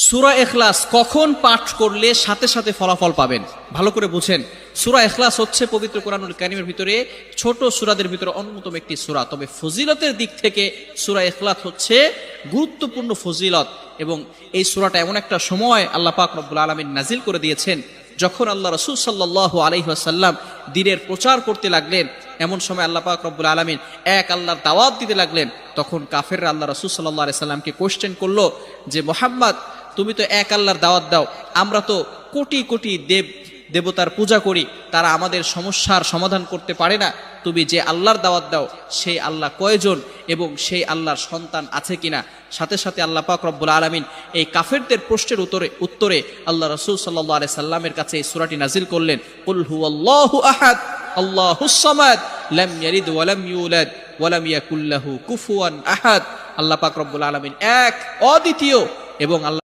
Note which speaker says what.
Speaker 1: সূরা ইখলাস কখন পাঠ করলে সাথে সাথে ফলাফল পাবেন? ভালো করে বুঝেন। সূরা ইখলাস হচ্ছে পবিত্র কোরআনুল কারীমের ভিতরে ছোট সূরাদের ভিতরে অন্যতম একটি সূরা। তবে ফজিলতের দিক থেকে সূরা ইখলাস হচ্ছে গুরুত্বপূর্ণ ফজিলত, এবং এই সূরাটা এমন একটা সময় আল্লাহ পাক রব্বুল আলামিন নাজিল করে দিয়েছেন যখন আল্লাহ রাসূল সাল্লাল্লাহু আলাইহি ওয়াসাল্লাম দ্বীনের প্রচার করতে লাগলেন। এমন সময় আল্লাহ পাক রব্বুল আলামিন এক আল্লাহর দাওয়াত দিতে লাগলেন। তখন কাফেররা আল্লাহ রাসূল সাল্লাল্লাহু আলাইহি সাল্লামকে কোশ্চেন করলো যে, মুহাম্মদ, তুমি তো এক আল্লাহর দাওয়াত দাও, আমরা তো কোটি কোটি দেবতার পূজা করি, তারা আমাদের সমস্যার সমাধান করতে পারে না। তুমি যে আল্লাহর দাওয়াত দাও সেই আল্লাহ কয়জন এবং সেই আল্লাহর সন্তান আছে কিনা? সাথে সাথে আল্লাহ পাক রব্বুল আলামিন এই কাফেরদের প্রশ্নের উত্তরে আল্লাহ রাসূল সাল্লাল্লাহু আলাইহি সাল্লামের কাছে এই সূরাটি নাজিল করলেন, কুল হুয়াল্লাহু আহাদ আল্লাহুস সামাদ লাম ইয়ালিদ ওয়া লাম ইউলাদ ওয়া লাম ইয়াকুল লাহু কুফুয়ান আহাদ। আল্লাহ পাক রব্বুল আলামিন এক, অদ্বিতীয়, এবং আল্লাহ